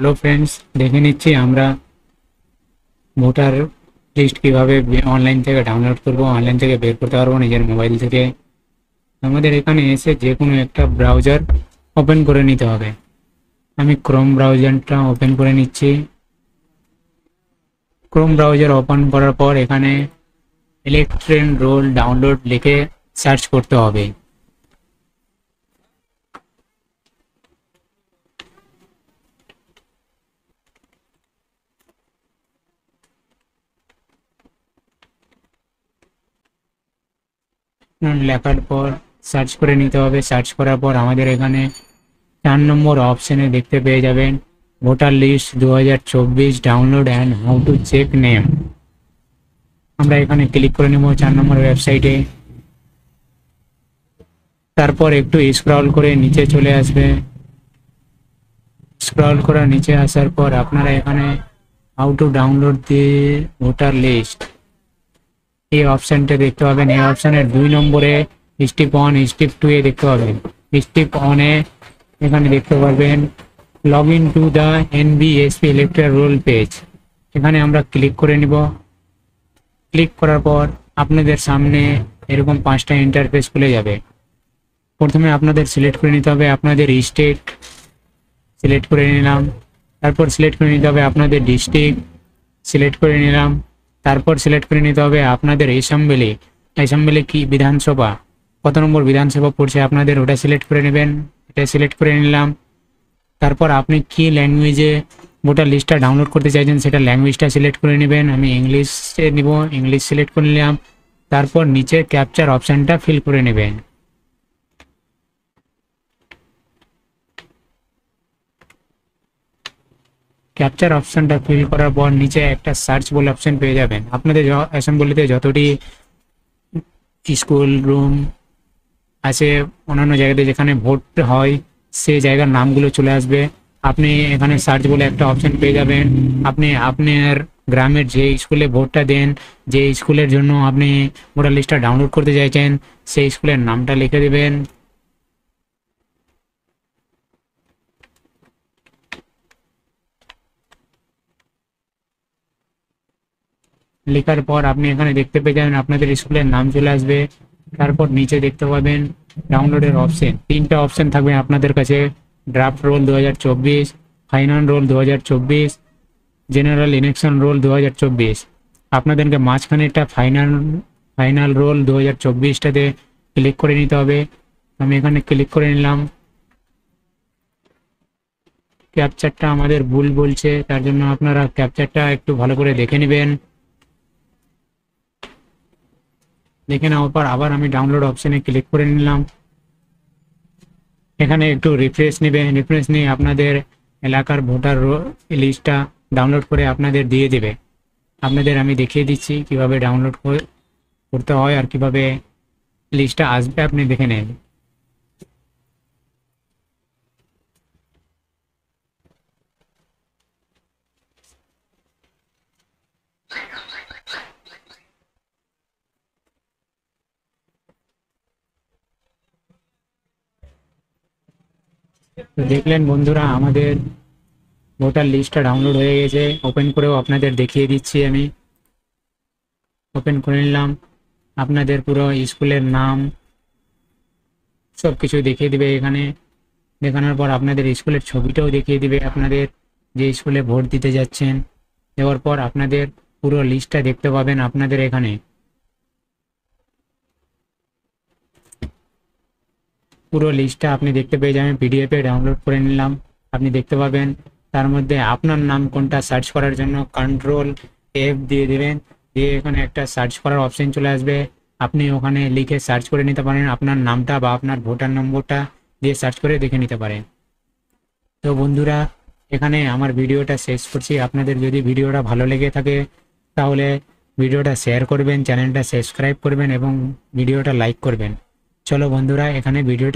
Hello friends, দেখে নিচ্ছি আমরা ভোটার লিস্ট কিভাবে অনলাইন থেকে ডাউনলোড করব, অনলাইন থেকে বের করতে পারবো নিজের মোবাইল থেকে। আমাদের এখানে এসে যে কোনো একটা ব্রাউজার ওপেন করে নিতে হবে। আমি ক্রোম ব্রাউজারটা ওপেন করে নিচ্ছি। ক্রোম ব্রাউজার ওপেন করার পর এখানে ইলেকট্রেন রোল ডাউনলোড লিখে সার্চ করতে হবে। লেখার পর সার্চ করে নিতে হবে। সার্চ করার পর আমাদের এখানে 4 নম্বর অপশনে দেখতে পেয়ে যাবেন voter list 2024 download and how to check name. আমরা এখানে ক্লিক করে নেব 4 নম্বর ওয়েবসাইটে। তারপর একটু স্ক্রল করে নিচে চলে আসবে। স্ক্রল করে নিচে আসার পর আপনারা এখানে how to download the voter list এই অপশনটা দেখতে পাবেন। এই অপশনের 2 নম্বরে স্টেপ 1 স্টেপ 2 এ দেখতে পাবেন। স্টেপ 1 এ এখানে দেখতে পাবেন log in to the NVSP electoral roll page. এখানে আমরা ক্লিক করে নিব। ক্লিক করার পর আপনাদের সামনে এরকম 5টা ইন্টারফেস খুলে যাবে। প্রথমে আপনাদের সিলেক্ট করে নিতে হবে আপনাদের স্টেট, সিলেক্ট করে নিলাম। তারপর সিলেক্ট করে নিতে হবে আপনাদের ডিস্ট্রিক্ট, সিলেক্ট করে নিলাম। তারপর সিলেক্ট করে নিতে হবে আপনাদের অ্যাসেম্বলি, অ্যাসেম্বলি কি বিধানসভা, কত নম্বর বিধানসভা পড়ছে আপনাদের ওটা সিলেক্ট করে নেবেন। এটা সিলেক্ট করে নিলাম। তারপর আপনি কি ল্যাঙ্গুয়েজে ভোটার লিস্টটা ডাউনলোড করতে চাইছেন সেটা ল্যাঙ্গুয়েজটা সিলেক্ট করে নেবেন। আমি ইংলিশে নিব, ইংলিশ সিলেক্ট করে নিলাম। তারপর নিচে ক্যাপচার অপশানটা ফিল করে নেবেন। ক্যাপচার অপশানটা ফিল করার পর নিচে একটা সার্চ বলে অপশান পেয়ে যাবেন। আপনাদের অ্যাসেম্বলিতে যতটি স্কুল রুম আছে, অন্যান্য জায়গাতে যেখানে ভোট হয় সেই জায়গার নামগুলো চলে আসবে। আপনি এখানে সার্চ বলে একটা অপশান পেয়ে যাবেন। আপনি আপনার গ্রামের যে স্কুলে ভোটটা দেন, যে স্কুলের জন্য আপনি ভোটার লিস্টটা ডাউনলোড করতে চাইছেন সেই স্কুলের নামটা লিখে দেবেন। লেখার পর আপনি এখানে দেখতে পেয়ে যাবেন আপনাদের স্কুলের নাম চলে আসবে। তারপর নিচে দেখতে পাবেন ডাউনলোডের অপশন, 3টা অপশন থাকবে আপনাদের কাছে। Draft roll 2024, final roll 2024, general election roll 2024। আপনাদেরকে মাঝখানে একটা ফাইনাল রোল 2024টাতে ক্লিক করে নিতে হবে। আমি এখানে ক্লিক করে নিলাম। ক্যাপচারটা আমাদের ভুল বলছে, তার জন্য আপনারা ক্যাপচারটা একটু ভালো করে দেখে নেবেন। দেখে নেওয়ার পর আবার আমি ডাউনলোড অপশনে ক্লিক করে নিলাম। এখানে একটু রিফ্রেশ নেবেন। রিফ্রেশ নিয়ে আপনাদের এলাকার ভোটার লিস্টটা ডাউনলোড করে আপনাদের দিয়ে দেবে। আপনাদের আমি দেখিয়ে দিচ্ছি কিভাবে ডাউনলোড করতে হয় আর কিভাবে লিস্টটা আসবে, আপনি দেখে নেন। তো দেখলেন বন্ধুরা, আমাদের ভোটার লিস্টটা ডাউনলোড হয়ে গেছে। ওপেন করেও আপনাদের দেখিয়ে দিচ্ছি। আমি ওপেন করে নিলাম। আপনাদের পুরো স্কুলের নাম সব কিছু দেখিয়ে দিবে এখানে। দেখানোর পর আপনাদের স্কুলের ছবিটাও দেখিয়ে দিবে, আপনাদের যে স্কুলে ভোট দিতে যাচ্ছেন। দেওয়ার পর আপনাদের পুরো লিস্টটা দেখতে পাবেন আপনাদের এখানে। পুরো লিস্টটা আপনি দেখতে পেয়ে যাবেন। পিডিএফে ডাউনলোড করে নিলাম, আপনি দেখতে পাবেন। তার মধ্যে আপনার নাম কোনটা সার্চ করার জন্য Ctrl+F দিয়ে দেবেন। দিয়ে এখানে একটা সার্চ করার অপশন চলে আসবে। আপনি ওখানে লিখে সার্চ করে নিতে পারেন আপনার নামটা বা আপনার ভোটার নম্বরটা দিয়ে সার্চ করে দেখে নিতে পারেন। তো বন্ধুরা, এখানে আমার ভিডিওটা শেষ করছি। আপনাদের যদি ভিডিওটা ভালো লেগে থাকে তাহলে ভিডিওটা শেয়ার করবেন, চ্যানেলটা সাবস্ক্রাইব করবেন এবং ভিডিওটা লাইক করবেন। চলো বন্ধুরা, এখানে ভিডিওটা